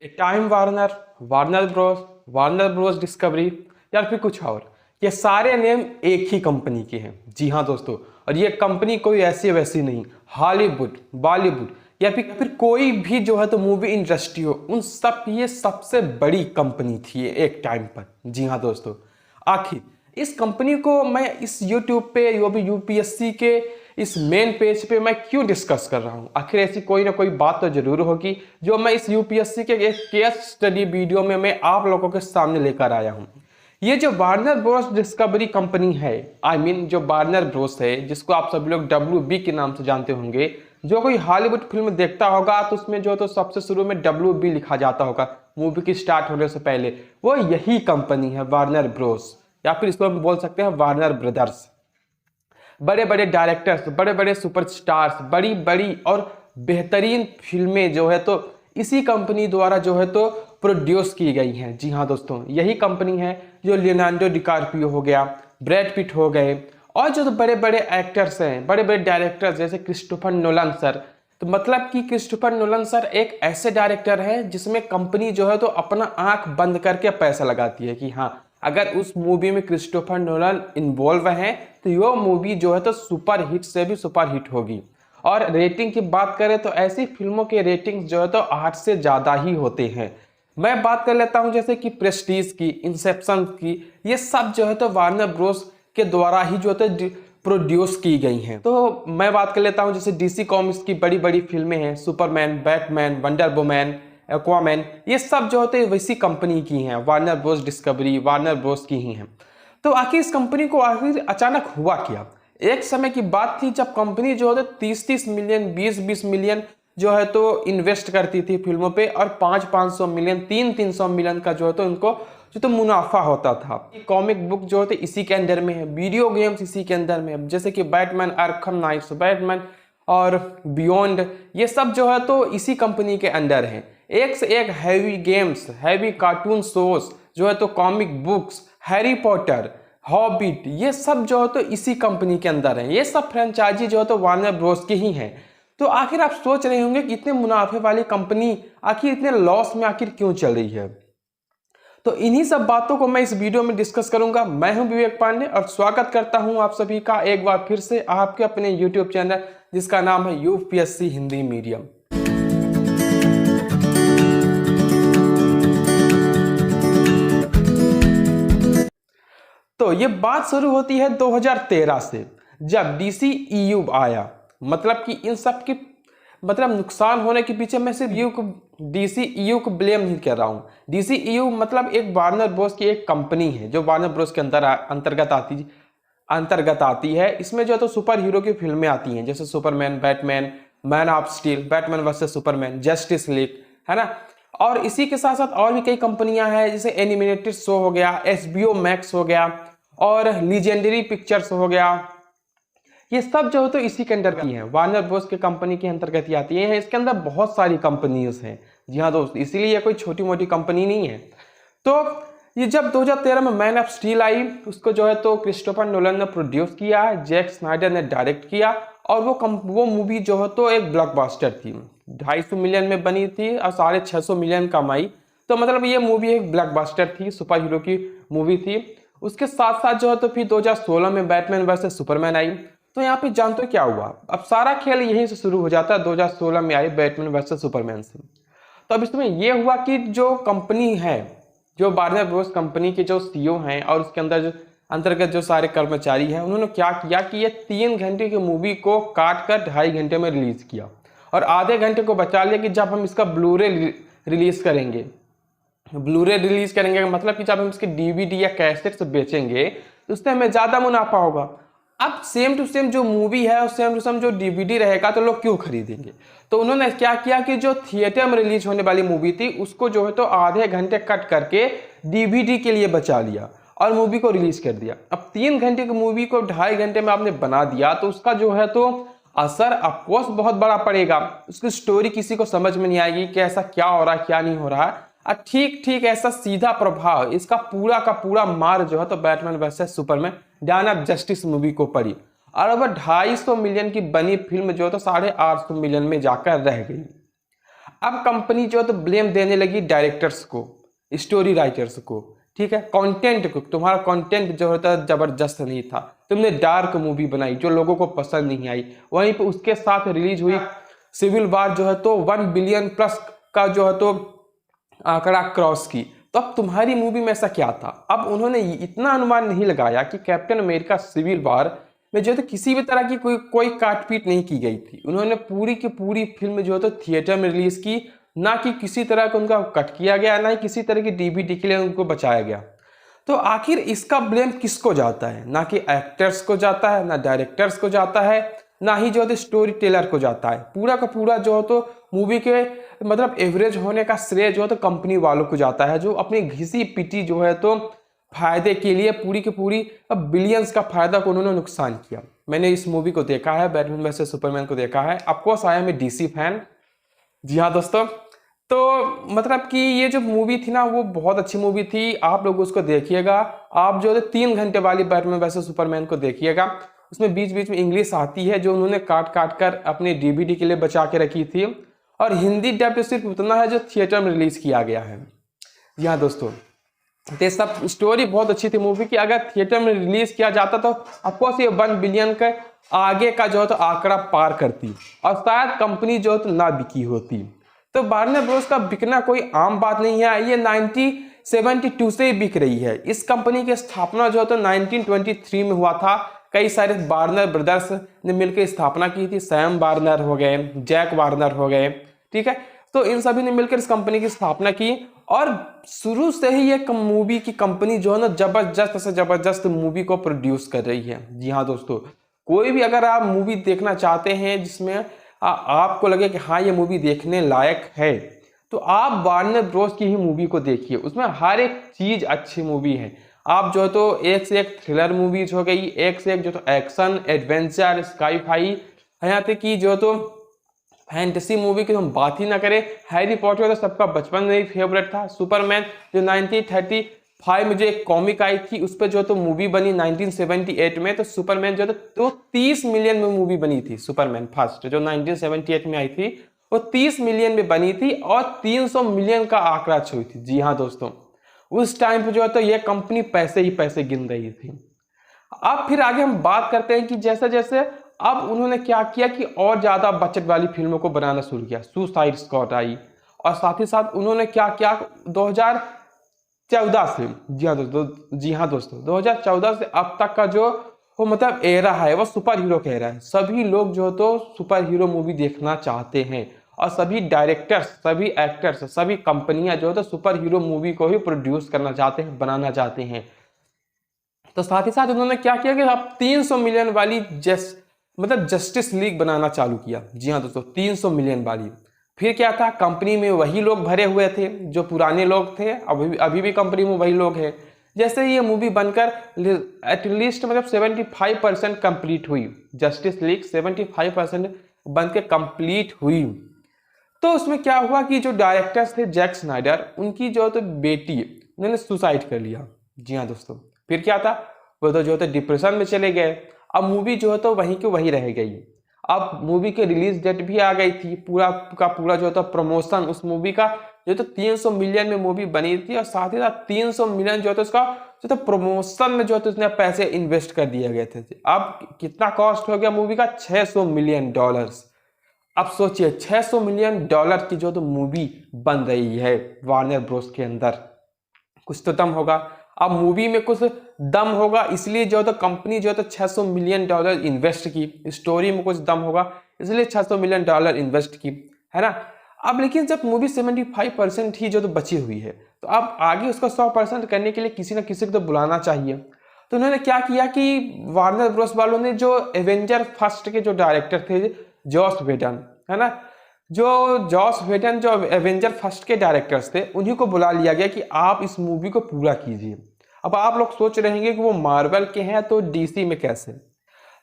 ए time Warner, Warner Bros, Warner Bros discovery या फिर कुछ और, ये सारे नेम एक ही कंपनी के हैं। जी हाँ दोस्तों, और ये कंपनी कोई ऐसी वैसी नहीं। हॉलीवुड, बॉलीवुड या फिर कोई भी जो है तो मूवी इंडस्ट्री हो, उन सब ये सबसे बड़ी कंपनी थी एक टाइम पर। जी हाँ दोस्तों, आखिर इस कंपनी को मैं इस यूट्यूब पे जो भी यूपीएससी के इस मेन पेज पे मैं क्यों डिस्कस कर रहा हूँ? आखिर ऐसी कोई ना कोई बात तो जरूर होगी जो मैं इस यूपीएससी के एक केस स्टडी वीडियो में मैं आप लोगों के सामने लेकर आया हूँ। ये जो वार्नर ब्रोस डिस्कवरी कंपनी है, जो वार्नर ब्रोस है, जिसको आप सभी लोग WB के नाम से जानते होंगे। जो कोई हॉलीवुड फिल्म देखता होगा तो उसमें जो तो सबसे शुरू में WB लिखा जाता होगा मूवी की स्टार्ट होने से पहले। वो यही कंपनी है वार्नर ब्रोस, या फिर इसको हम बोल सकते हैं वार्नर ब्रदर्स। बड़े बड़े डायरेक्टर्स, बड़े बड़े सुपरस्टार्स, बड़ी बड़ी और बेहतरीन फिल्में जो है तो इसी कंपनी द्वारा जो है तो प्रोड्यूस की गई हैं। जी हाँ दोस्तों, यही कंपनी है जो लियोनार्डो डिकार्पियो हो गया, ब्रैड पिट हो गए, और जो तो बड़े बड़े एक्टर्स हैं, बड़े बड़े डायरेक्टर्स जैसे क्रिस्टोफर नोलन सर। तो मतलब कि क्रिस्टोफर नोलन सर एक ऐसे डायरेक्टर हैं जिसमें कंपनी जो है तो अपना आंख बंद करके पैसा लगाती है कि हाँ, अगर उस मूवी में क्रिस्टोफर नोलन इन्वॉल्व हैं तो यो मूवी जो है तो सुपर हिट से भी सुपर हिट होगी। और रेटिंग की बात करें तो ऐसी फिल्मों के रेटिंग जो है तो 8 से ज़्यादा ही होते हैं। मैं बात कर लेता हूं जैसे कि प्रेस्टीज की, इंसेप्शन की, ये सब जो है तो वार्नर ब्रोस के द्वारा ही जो है तो प्रोड्यूस की गई हैं। तो मैं बात कर लेता हूं जैसे डीसी कॉमिक्स की बड़ी बड़ी फिल्में हैं, Superman, Batman, Wonder Woman, Aquaman, ये सब जो होते हैं वैसी कंपनी की हैं, Warner Bros Discovery Warner Bros की ही हैं। तो आखिर इस कंपनी को आखिर अचानक हुआ क्या? एक समय की बात थी जब कंपनी जो है 30-30 मिलियन, 20-20 मिलियन जो है तो इन्वेस्ट करती थी फिल्मों पे, और 500-500 मिलियन, 300-300 मिलियन का जो है तो इनको जो तो मुनाफा होता था। कॉमिक बुक जो है इसी के अंदर में है, वीडियो गेम्स इसी के अंदर में है, जैसे कि बैटमैन आर्कम नाइट्स, बैटमैन और बियॉन्ड, ये सब जो है तो इसी कंपनी के अंडर है। एक से एक heavy games, heavy cartoon shows जो है तो comic books, Harry Potter, hobbit, ये सब जो है तो इसी कंपनी के अंदर है। ये सब फ्रेंचाइजी जो है तो वार्नर ब्रोस की ही है। तो आखिर आप सोच रहे होंगे कि इतने मुनाफे वाली कंपनी आखिर इतने लॉस में आखिर क्यों चल रही है? तो इन्हीं सब बातों को मैं इस वीडियो में डिस्कस करूंगा। मैं हूं विवेक पांडे और स्वागत करता हूं आप सभी का एक बार फिर से आपके अपने यूट्यूब चैनल जिसका नाम है यूपीएससी हिंदी मीडियम। तो ये बात शुरू होती है 2013 से, जब DCEU आया। मतलब कि इन सब की नुकसान होने के पीछे मैं सिर्फ DCEU को ब्लेम नहीं कर रहा हूँ। DCEU मतलब एक वार्नर ब्रोस की एक कंपनी है जो वार्नर ब्रोस के अंतर्गत आती है। इसमें जो है तो सुपर हीरो की फिल्में आती हैं जैसे Superman, Batman, man of steel, Batman versus Superman, justice league, है ना। और इसी के साथ साथ और भी कई कंपनियां हैं जैसे एनिमेटेड शो हो गया, HBO मैक्स हो गया, और लीजेंडरी पिक्चर्स हो गया। ये सब जो है तो इसी के अंदर की है, वार्नर ब्रोस के कंपनी के अंतर्गत ही आती है। इसके अंदर बहुत सारी कंपनीज हैं। जी हाँ दोस्त, इसीलिए ये कोई छोटी मोटी कंपनी नहीं है। तो ये जब 2013 में मैन ऑफ स्टील आई, उसको जो है तो क्रिस्टोफर नोलन ने प्रोड्यूस किया, जैक स्नाइडर ने डायरेक्ट किया, और वो मूवी जो है तो एक ब्लॉकबस्टर थी। 250 मिलियन में बनी थी और 650 मिलियन कमाई। तो मतलब ये मूवी एक ब्लॉकबस्टर थी, सुपर हीरो की मूवी थी। उसके साथ साथ जो है तो फिर 2016 में बैटमैन वर्सेस सुपरमैन आई। तो यहाँ पे जानते हो क्या हुआ? अब सारा खेल यहीं से शुरू हो जाता है, 2016 में आई बैटमैन वर्सेस सुपरमैन से। तो अब इसमें यह हुआ कि जो कंपनी है, जो वार्नर ब्रोस कंपनी के जो CEO हैं और उसके अंदर जो अंतर्गत जो सारे कर्मचारी हैं, उन्होंने क्या किया कि ये 3 घंटे की मूवी को काट कर 2.5 घंटे में रिलीज किया, और आधे घंटे को बचा लिया कि जब हम इसका ब्लूरे रिलीज करेंगे। ब्लूरे रिलीज करेंगे मतलब कि जब हम इसके DVD या कैसेट्स बेचेंगे तो उससे हमें ज्यादा मुनाफा होगा। अब सेम टू सेम जो मूवी है और सेम टू सेम जो DVD रहेगा तो लोग क्यों खरीदेंगे? तो उन्होंने क्या किया कि जो थिएटर में रिलीज होने वाली मूवी थी उसको जो है तो आधे घंटे कट करके DVD के लिए बचा लिया और मूवी को रिलीज कर दिया। अब 3 घंटे की मूवी को 2.5 घंटे में आपने बना दिया तो उसका जो है तो असर ऑफकोर्स बहुत बड़ा पड़ेगा। उसकी स्टोरी किसी को समझ में नहीं आएगी कि ऐसा क्या हो रहा है, क्या नहीं हो रहा है। ठीक ठीक ऐसा सीधा प्रभाव इसका पूरा का पूरा मार जो है तो Batman versus Superman Dawn of Justice movie को पड़ी, और अब 250 मिलियन की बनी फिल्म जो है तो 850 मिलियन में जाकर रह गई। अब कंपनी जो है तो ब्लेम देने लगी डायरेक्टर्स को, स्टोरी राइटर्स को, ठीक है, कंटेंट को। तुम्हारा कंटेंट जो होता है जबरदस्त नहीं था, तुमने डार्क मूवी बनाई जो लोगों को पसंद नहीं आई। वहीं पे उसके साथ रिलीज हुई सिविल वार जो है तो 1 बिलियन प्लस का जो है तो आंकड़ा क्रॉस की। तो अब तुम्हारी मूवी में ऐसा क्या था? अब उन्होंने इतना अनुमान नहीं लगाया कि कैप्टन अमेरिका सिविल वार में जो है तो किसी भी तरह की कोई काटपीट नहीं की गई थी। उन्होंने पूरी की पूरी फिल्म जो है तो थिएटर में रिलीज की, ना कि किसी तरह का उनका कट किया गया, ना ही किसी तरह की डीवीडी के लिए उनको बचाया गया। तो आखिर इसका ब्लेम किसको जाता है? ना कि एक्टर्स को जाता है, ना डायरेक्टर्स को जाता है, ना ही जो है स्टोरी टेलर को जाता है। पूरा का पूरा जो है तो मूवी के मतलब एवरेज होने का श्रेय जो है तो कंपनी वालों को जाता है, जो अपनी घिसी पिटी जो है तो फायदे के लिए पूरी की पूरी बिलियंस का फायदा को उन्होंने नुकसान किया। मैंने इस मूवी को देखा है, बैटमैन वर्सेस सुपरमैन को देखा है। Of course I am a DC fan. जी हाँ दोस्तों, तो मतलब कि ये जो मूवी थी ना वो बहुत अच्छी मूवी थी। आप लोग उसको देखिएगा। आप जो है 3 घंटे वाली बैटमैन वर्सेस सुपरमैन को देखिएगा। उसमें बीच बीच में इंग्लिश आती है जो उन्होंने काट काट कर अपनी डीवीडी के लिए बचा के रखी थी, और हिंदी डब सिर्फ उतना है जो थिएटर में रिलीज किया गया है। जी हाँ दोस्तों, तो सब स्टोरी बहुत अच्छी थी मूवी की। अगर थिएटर में रिलीज किया जाता तो ऑफकोर्स ये 1 बिलियन के आगे का जो है तो आंकड़ा पार करती, और शायद कंपनी जो है तो ना बिकी होती। तो वार्नर ब्रोस का बिकना कोई आम बात नहीं है। ये 1972 से ही बिक रही है। इस कंपनी की स्थापना जो है तो 1923 में हुआ था। कई सारे वार्नर ब्रदर्स ने मिलकर स्थापना की थी। सैम वार्नर हो गए, जैक वार्नर हो गए, ठीक है। तो इन सभी ने मिलकर इस कंपनी की स्थापना की, और शुरू से ही ये मूवी की कंपनी जो है ना जबरदस्त से जबरदस्त मूवी को प्रोड्यूस कर रही है। जी हाँ दोस्तों, कोई भी अगर आप मूवी देखना चाहते हैं जिसमें आपको लगे कि हाँ ये मूवी देखने लायक है, तो आप वार्नर ब्रोस की ही मूवी को देखिए। उसमें हर एक चीज अच्छी मूवी है। आप जो तो एक से एक थ्रिलर मूवीज हो गई, एक से एक जो तो एक्शन, एडवेंचर, स्काई-फाई, यहाँ तक कि जो तो फैंटेसी मूवी की हम बात ही ना करें। हैरी पॉटर तो सबका बचपन में ही फेवरेट था। सुपरमैन जो 1935 में जो एक कॉमिक आई थी उस पर जो तो मूवी बनी 1978 में। तो सुपरमैन जो तो 30 मिलियन में मूवी बनी थी। सुपरमैन फर्स्ट जो 1978 में आई थी वो 30 मिलियन में बनी थी, और 300 मिलियन का आंकड़ा छुई थी। जी हाँ दोस्तों, उस टाइम पे जो है तो ये कंपनी पैसे ही पैसे गिन रही थी। अब फिर आगे हम बात करते हैं कि जैसे जैसे अब उन्होंने क्या किया कि और ज्यादा बजट वाली फिल्मों को बनाना शुरू किया। सुसाइड स्क्वाड आई, और साथ ही साथ उन्होंने क्या किया 2014 से, जी हाँ दोस्तों 2014 से अब तक का जो वो मतलब एरा है वो सुपर हीरो का एरा है। सभी लोग जो तो सुपर हीरो मूवी देखना चाहते हैं, और सभी डायरेक्टर्स, सभी एक्टर्स, सभी कंपनियां जो है तो सुपर हीरो मूवी को ही प्रोड्यूस करना चाहते हैं, बनाना चाहते हैं। तो साथ ही साथ उन्होंने क्या किया कि अब 300 मिलियन वाली मतलब जस्टिस लीग बनाना चालू किया। जी हाँ दोस्तों, 300 मिलियन वाली। फिर क्या था, कंपनी में वही लोग भरे हुए थे जो पुराने लोग थे, अभी भी कंपनी में वही लोग हैं। जैसे ही ये मूवी बनकर एटलीस्ट मतलब 75% कंप्लीट हुई, जस्टिस लीग 75% बनकर कंप्लीट हुई, तो उसमें क्या हुआ कि जो डायरेक्टर्स थे जैक स्नाइडर, उनकी जो तो बेटी उन्होंने सुसाइड कर लिया। जी हाँ दोस्तों, फिर क्या था, वो तो जो तो डिप्रेशन में चले गए। अब मूवी जो है तो वहीं की वहीं रह गई। अब मूवी की रिलीज डेट भी आ गई थी, पूरा का पूरा जो था प्रमोशन उस मूवी का जो तो 300 मिलियन में मूवी बनी थी, और साथ ही साथ 300 मिलियन जो है तो उसका जो तो प्रमोशन में जो है उसने पैसे इन्वेस्ट कर दिए गए थे। अब कितना कॉस्ट हो गया मूवी का, $600 मिलियन। अब सोचिए $600 मिलियन की जो तो मूवी बन रही है वार्नर ब्रोस के अंदर। कुछ तो दम होगा। अब मूवी में कुछ दम होगा, इसलिए जो तो कंपनी जो तो $600 मिलियन इन्वेस्ट की। स्टोरी में कुछ दम होगा, इसलिए $600 मिलियन इन्वेस्ट की, है ना। अब लेकिन जब मूवी 75% ही जो तो बची हुई है, तो अब आगे उसका 100% करने के लिए किसी ना किसी को तो बुलाना चाहिए। तो उन्होंने क्या किया कि वार्नर ब्रोस वालों ने जो एवेंजर फर्स्ट के जो डायरेक्टर थे जॉस वेडन, है ना, जो जॉस वेडन जो एवेंजर फर्स्ट के डायरेक्टर्स थे, उन्हीं को बुला लिया गया कि आप इस मूवी को पूरा कीजिए। अब आप लोग सोच रहेंगे कि वो मार्वल के हैं तो डीसी में कैसे।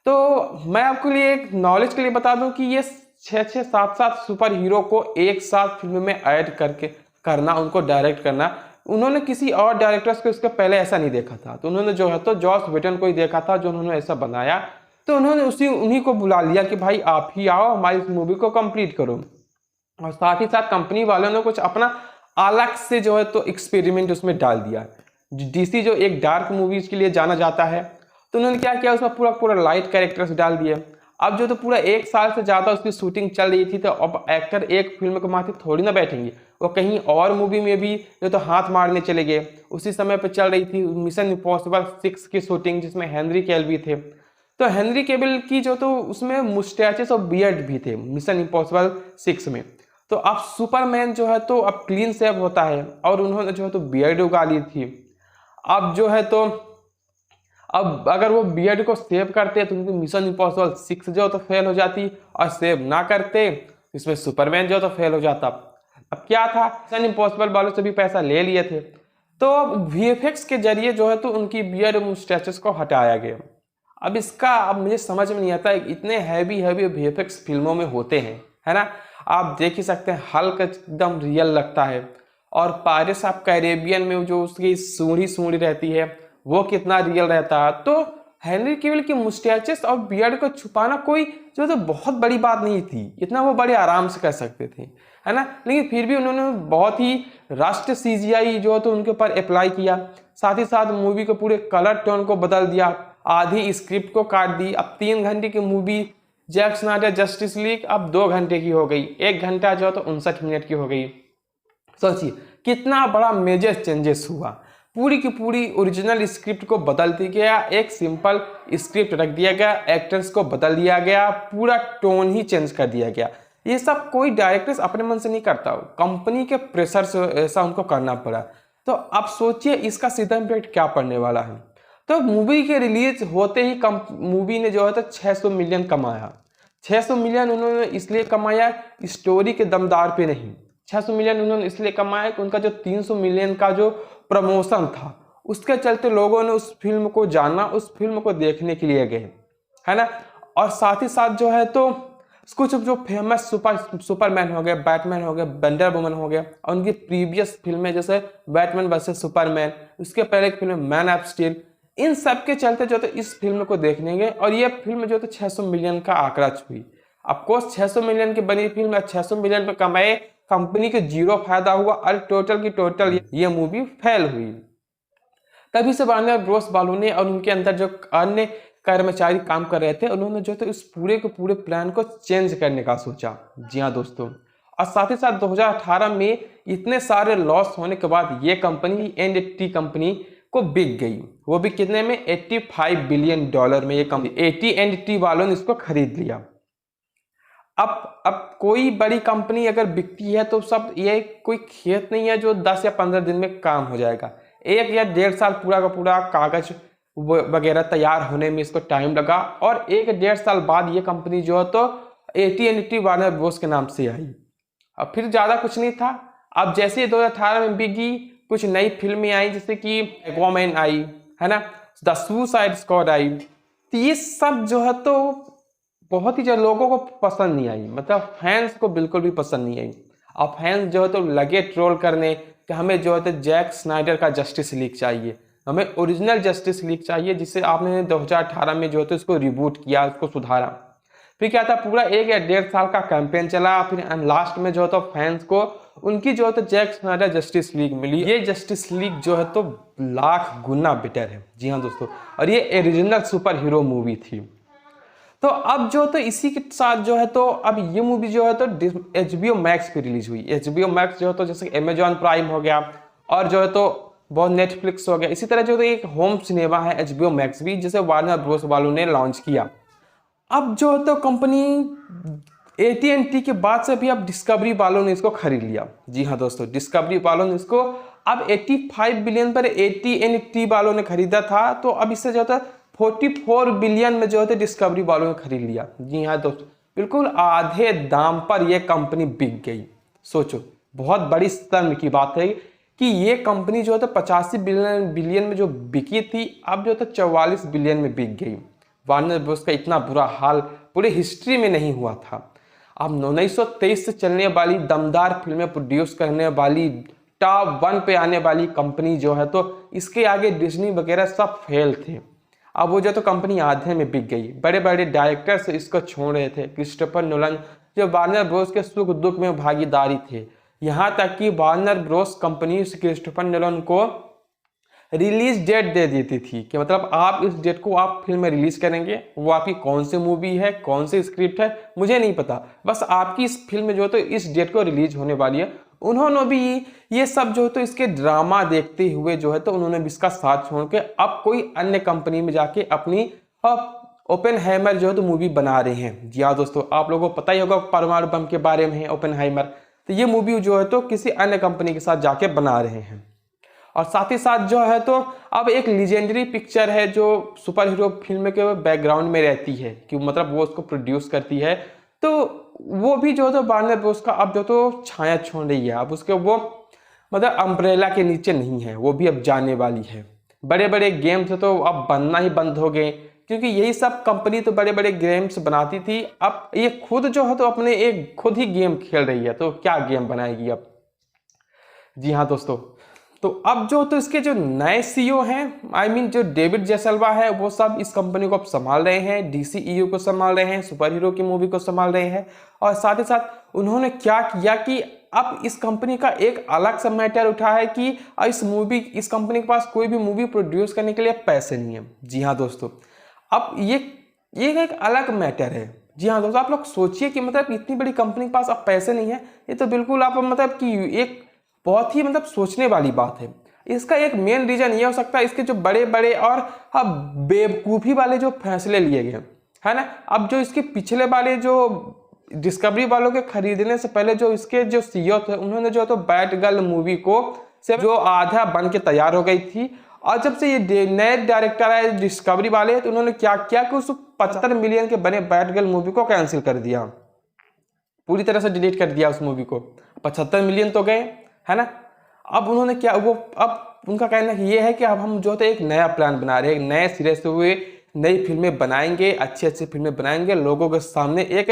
तो मैं आपके लिए एक नॉलेज के लिए बता दूं कि ये 6-6, 7-7 सुपर हीरो को एक साथ फिल्म में ऐड करके करना, उनको डायरेक्ट करना, उन्होंने किसी और डायरेक्टर्स को इसके पहले ऐसा नहीं देखा था। तो उन्होंने जो है तो जॉस वेडन को ही देखा था जो उन्होंने ऐसा बनाया। तो उन्होंने उन्हीं को बुला लिया कि भाई आप ही आओ, हमारी इस मूवी को कंप्लीट करो। और साथ ही साथ कंपनी वालों ने कुछ अपना अलग से जो है तो एक्सपेरिमेंट उसमें डाल दिया। डीसी जो एक डार्क मूवीज के लिए जाना जाता है, तो उन्होंने क्या किया, उसमें पूरा पूरा लाइट कैरेक्टर्स डाल दिए। अब जो तो पूरा 1 साल से ज़्यादा उसकी शूटिंग चल रही थी, तो अब एक्टर एक फिल्म के माथे थोड़ी ना बैठेंगे, वो कहीं और मूवी में भी जो तो हाथ मारने चले गए। उसी समय पर चल रही थी मिशन इम्पॉसिबल 6 की शूटिंग, जिसमें हेनरी कैविल थे। तो हेनरी कैविल की जो तो उसमें मुस्टैचेस और बियर्ड भी थे मिशन इम्पॉसिबल 6 में। तो अब सुपरमैन जो है तो अब क्लीन शेव होता है, और उन्होंने जो है तो बियर्ड उगा ली थी। अब जो है तो अब अगर वो बियर्ड को सेव करते तो उनकी मिशन इम्पॉसिबल 6 जो तो फेल हो जाती, और सेव ना करते इसमें सुपरमैन जो तो फेल हो जाता। अब क्या था, मिशन इम्पॉसिबल वालों से भी पैसा ले लिए थे, तो वीएफएक्स के जरिए जो है तो उनकी बियर्ड मुस्टैचेस को हटाया गया। अब इसका अब मुझे समझ में नहीं आता, इतने हैवी हैवी वीएफएक्स फिल्मों में होते हैं, है ना, आप देख ही सकते हैं, हल्का एकदम रियल लगता है। और पायरेट्स ऑफ कैरेबियन में जो उसकी सूढ़ी सूढ़ी रहती है वो कितना रियल रहता है। तो हेनरी कैविल की मुस्टैचेस और बियर्ड को छुपाना कोई जो तो बहुत बड़ी बात नहीं थी, इतना वो बड़े आराम से कर सकते थे, है ना। लेकिन फिर भी उन्होंने बहुत ही राष्ट्र सीजीआई जो तो उनके ऊपर अप्लाई किया। साथ ही साथ मूवी के पूरे कलर टोन को बदल दिया, आधी स्क्रिप्ट को काट दी। अब 3 घंटे की movie Zack Snyder Justice League अब 2 घंटे की हो गई, 1 घंटा जो तो 59 मिनट की हो गई। सोचिए कितना बड़ा मेजर चेंजेस हुआ, पूरी की पूरी ओरिजिनल स्क्रिप्ट को बदल दिया गया, एक सिंपल स्क्रिप्ट रख दिया गया, एक्टर्स को बदल दिया गया, पूरा टोन ही चेंज कर दिया गया। ये सब कोई डायरेक्टर्स अपने मन से नहीं करता, कंपनी के प्रेशर से ऐसा उनको करना पड़ा। तो अब सोचिए इसका सीधा इम्पैक्ट क्या पड़ने वाला है। तो मूवी के रिलीज होते ही मूवी ने जो है तो 600 मिलियन कमाया। 600 मिलियन उन्होंने इसलिए कमाया स्टोरी के दमदार पे नहीं, 600 मिलियन उन्होंने इसलिए कमाया कि उनका जो 300 मिलियन का जो प्रमोशन था उसके चलते लोगों ने उस फिल्म को जाना, उस फिल्म को देखने के लिए गए, है ना। और साथ ही साथ जो है तो कुछ जो फेमस सुपरमैन हो गए, बैटमैन हो गए, वंडर वुमन हो गया, और उनकी प्रीवियस फिल्में जैसे बैटमैन वर्सेस सुपरमैन, उसके पहले एक फिल्म मैन ऑफ स्टील, इन सब के चलते जो तो इस फिल्म को देखने गए, और ये फिल्म जो तो 600 मिलियन का आंकड़ा छुई। ऑफकोर्स 600 मिलियन की बनी फिल्म 600 मिलियन पे कमाए, कंपनी के जीरो फायदा हुआ, और टोटल की टोटल ये मूवी फेल हुई। तभी से वार्नर ब्रोस वालों ने और उनके अंदर जो अन्य कर्मचारी काम कर रहे थे, उन्होंने जो तो इस पूरे के पूरे प्लान को चेंज करने का सोचा। जी हाँ दोस्तों, और साथ ही साथ 2018 में इतने सारे लॉस होने के बाद ये कंपनी एंड कंपनी को बिक गई, वो भी कितने में, 85 बिलियन डॉलर में। ये कंपनी AT&T वालों ने इसको खरीद लिया। अब कोई बड़ी कंपनी अगर बिकती है तो सब, ये कोई खेत नहीं है जो 10 या 15 दिन में काम हो जाएगा। 1 या 1.5 साल पूरा का पूरा कागज वगैरह तैयार होने में इसको टाइम लगा, और 1-1.5 साल बाद ये कंपनी जो है तो AT&T वार्नर ब्रोस के नाम से आई। अब फिर ज़्यादा कुछ नहीं था। अब जैसे 2018 में बिकी, कुछ नई फिल्में आई जैसे कि एक्वामैन आई, है ना, द सुसाइड स्क्वाड आई, तो ये सब जो है तो बहुत ही जो लोगों को पसंद नहीं आई, मतलब फैंस को बिल्कुल भी पसंद नहीं आई। अब फैंस जो है तो लगे ट्रोल करने कि हमें जो है तो जैक स्नाइडर का जस्टिस लीग चाहिए, हमें ओरिजिनल जस्टिस लीग चाहिए, जिसे आपने 2018 में जो है तो इसको रिबूट किया, उसको सुधारा। फिर क्या था, पूरा 1 या 1.5 साल का कैंपेन चला, फिर लास्ट में जो है तो फैंस को उनकी जो है तो जैक स्नाइडर जस्टिस लीग मिली। ये जस्टिस लीग जो है तो लाख गुना बेटर है। जी हाँ दोस्तों, और ये ओरिजिनल सुपर हीरो मूवी थी। तो अब जो तो इसी के साथ जो है तो अब ये मूवी जो है तो HBO मैक्स पे रिलीज हुई। HBO मैक्स जो है तो जैसे Amazon प्राइम हो गया, और जो है तो बहुत नेटफ्लिक्स हो गया, इसी तरह जो तो एक होम सिनेमा है HBO मैक्स भी, जिसे वार्नर ब्रोस वालों ने लॉन्च किया। अब जो है तो कंपनी AT&T के बाद से भी अब डिस्कवरी वालों ने इसको खरीद लिया। जी हाँ दोस्तों, डिस्कवरी वालों ने इसको अब 85 बिलियन पर AT&T वालों ने खरीदा था, तो अब इससे जो होता 44 बिलियन में जो है डिस्कवरी वालों ने खरीद लिया। जी हाँ दोस्तों, बिल्कुल आधे दाम पर यह कंपनी बिक गई। सोचो, बहुत बड़ी शर्म की बात है कि ये कंपनी जो है 85 बिलियन में जो बिकी थी, अब जो 44 बिलियन में बिक गई। वार्नर ब्रोस का इतना बुरा हाल पूरे हिस्ट्री में नहीं हुआ था। अब 1923 से चलने वाली दमदार फिल्में प्रोड्यूस करने वाली टॉप 1 पे आने वाली कंपनी जो है तो इसके आगे डिज्नी वगैरह सब फेल थे। अब वो जो तो कंपनी आधे में बिक गई। बड़े बड़े डायरेक्टर्स इसको छोड़ रहे थे, क्रिस्टोफर नोलन जो वार्नर ब्रोस के सुख दुख में भागीदारी थे। यहाँ तक कि Warner Bros company Christopher Nolan को रिलीज डेट दे देती थी कि मतलब आप इस डेट को आप फिल्म में रिलीज करेंगे। वो आपकी कौन सी मूवी है, कौन सी स्क्रिप्ट है, मुझे नहीं पता, बस आपकी इस फिल्म जो है तो इस डेट को रिलीज होने वाली है। उन्होंने भी ये सब जो है तो इसके ड्रामा देखते हुए जो है तो उन्होंने भी इसका साथ छोड़ के अब कोई अन्य कंपनी में जाके अपनी ओपेनहाइमर जो है तो मूवी बना रहे हैं। जी हाँ दोस्तों, आप लोगों को पता ही होगा परमाणु बम के बारे में है ओपेनहाइमर। तो ये मूवी जो है तो किसी अन्य कंपनी के साथ जाके बना रहे हैं। और साथ ही साथ जो है तो अब एक लीजेंडरी पिक्चर है जो सुपर हीरो फिल्म के बैकग्राउंड में रहती है कि मतलब वो उसको प्रोड्यूस करती है, तो वो भी जो है तो वार्नर ब्रोस का अब जो तो छाया छोड़ रही है। अब उसके वो मतलब अम्ब्रेला के नीचे नहीं है, वो भी अब जाने वाली है। बड़े बड़े गेम्स तो अब बनना ही बंद हो गए, क्योंकि यही सब कंपनी तो बड़े बड़े गेम्स बनाती थी। अब ये खुद जो है तो अपने एक खुद ही गेम खेल रही है, तो क्या गेम बनाएगी अब। जी हाँ दोस्तों, तो अब जो तो इसके जो नए सीईओ हैं, जो डेविड जैसलवा है, वो सब इस कंपनी को अब संभाल रहे हैं। डीसीईयू को संभाल रहे हैं, सुपर हीरो की मूवी को संभाल रहे हैं। और साथ ही साथ उन्होंने क्या किया कि अब इस कंपनी का एक अलग सा मैटर उठा है कि इस कंपनी के पास कोई भी मूवी प्रोड्यूस करने के लिए पैसे नहीं है। जी हाँ दोस्तों, अब ये एक अलग मैटर है। जी हाँ दोस्तों, आप लोग सोचिए कि मतलब इतनी बड़ी कंपनी के पास अब पैसे नहीं है, ये तो बिल्कुल आप मतलब कि एक बहुत ही मतलब सोचने वाली बात है। इसका एक मेन रीजन ये हो सकता है इसके जो बड़े बड़े और अब बेवकूफ़ी वाले जो फैसले लिए गए है ना। अब जो इसके पिछले वाले जो डिस्कवरी वालों के खरीदने से पहले जो इसके जो सीईओ थे, उन्होंने जो तो बैट गर्ल मूवी को से जो आधा बन के तैयार हो गई थी, और जब से ये नए डायरेक्टर आए डिस्कवरी वाले, तो उन्होंने क्या किया कि उस 75 मिलियन के बने बैट गर्ल मूवी को कैंसिल कर दिया, पूरी तरह से डिलीट कर दिया उस मूवी को। 75 मिलियन तो गए है ना। अब उन्होंने क्या, वो अब उनका कहना ये है कि अब हम जो है एक नया प्लान बना रहे हैं, नए सिरे से हुए नई फिल्में बनाएंगे, अच्छी अच्छी फिल्में बनाएंगे, लोगों के सामने एक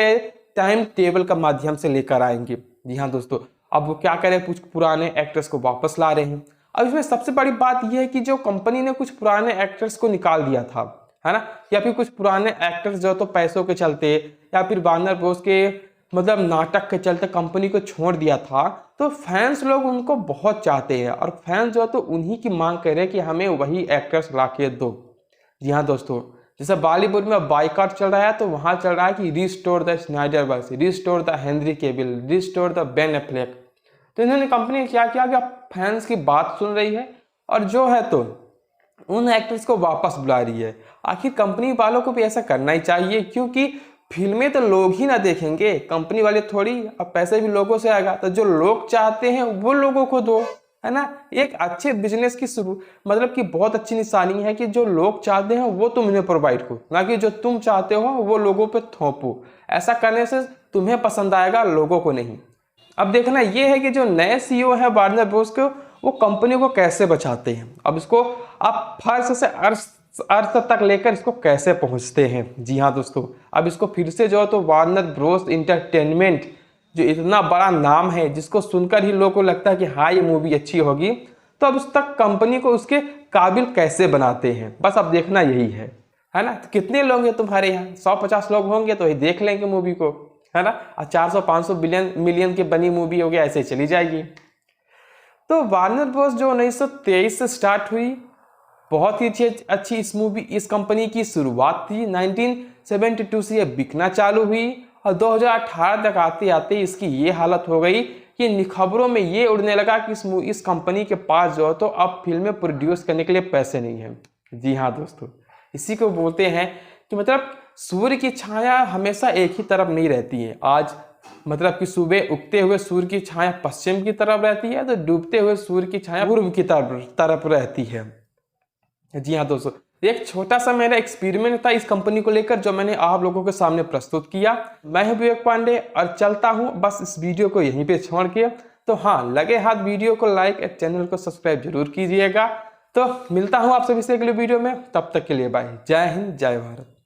टाइम टेबल का माध्यम से लेकर आएंगे। जी हाँ दोस्तों, अब वो क्या करें, कुछ पुराने एक्टर्स को वापस ला रहे हैं। अब इसमें सबसे बड़ी बात यह है कि जो कंपनी ने कुछ पुराने एक्टर्स को निकाल दिया था है ना, या फिर कुछ पुराने एक्टर्स जो तो पैसों के चलते या फिर वार्नर ब्रोस के मतलब नाटक के चलते कंपनी को छोड़ दिया था, तो फैंस लोग उनको बहुत चाहते हैं और फैंस जो है तो उन्हीं की मांग कर रहे हैं कि हमें वही एक्टर्स ला के दो। जी हाँ दोस्तों, जैसे बॉलीवुड में बाइकआउट चल रहा है, तो वहाँ चल रहा है कि restore the Snyderverse, restore the Henry Cavill, restore the Ben Affleck. तो इन्होंने कंपनी क्या किया कि अब फैंस की बात सुन रही है और जो है तो उन एक्टर्स को वापस बुला रही है। आखिर कंपनी वालों को भी ऐसा करना ही चाहिए, क्योंकि फिल्में तो लोग ही ना देखेंगे, कंपनी वाले थोड़ी। अब पैसे भी लोगों से आएगा, तो जो लोग चाहते हैं वो लोगों को दो, है ना। एक अच्छे बिजनेस की शुरू मतलब कि बहुत अच्छी निशानी है कि जो लोग चाहते हैं वो तुम इन्हें प्रोवाइड करो, ना कि जो तुम चाहते हो वो लोगों पे थोपो। ऐसा करने से तुम्हें पसंद आएगा, लोगों को नहीं। अब देखना ये है कि जो नए सीईओ है वार्नर ब्रोस को, वो कंपनी को कैसे बचाते हैं। अब इसको आप फर्श से अर्थ तक लेकर इसको कैसे पहुंचते हैं। जी हाँ दोस्तों, अब इसको फिर से जो है तो वार्नर ब्रोस इंटरटेनमेंट, जो इतना बड़ा नाम है जिसको सुनकर ही लोगों को लगता है कि हाँ ये मूवी अच्छी होगी, तो अब उस तक कंपनी को उसके काबिल कैसे बनाते हैं, बस अब देखना यही है ना। तो कितने लोग हैं तुम्हारे यहाँ, 150 लोग होंगे तो ये देख लेंगे मूवी को, है ना। और 400-500 मिलियन की बनी मूवी होगी, ऐसे चली जाएगी। तो वार्नर ब्रोस जो 1923 से स्टार्ट हुई, बहुत ही अच्छी इस कंपनी की शुरुआत थी। 1972 से ये बिकना चालू हुई और 2018 तक आते आते इसकी ये हालत हो गई कि खबरों में ये उड़ने लगा कि इस कंपनी के पास जो है तो अब फिल्में प्रोड्यूस करने के लिए पैसे नहीं है। जी हाँ दोस्तों, इसी को बोलते हैं कि मतलब सूर्य की छाया हमेशा एक ही तरफ नहीं रहती है। आज मतलब कि सुबह उगते हुए सूर्य की छाया पश्चिम की तरफ रहती है, तो डूबते हुए सूर्य की छाया पूर्व की तरफ रहती है। जी हाँ दोस्तों, एक छोटा सा मेरा एक्सपेरिमेंट था इस कंपनी को लेकर, जो मैंने आप लोगों के सामने प्रस्तुत किया। मैं हूं विवेक पांडे और चलता हूं बस इस वीडियो को यहीं पे छोड़ के। तो हाँ, लगे हाथ वीडियो को लाइक और चैनल को सब्सक्राइब जरूर कीजिएगा। तो मिलता हूं आप सभी से अगले वीडियो में, तब तक के लिए बाय। जय हिंद, जय भारत।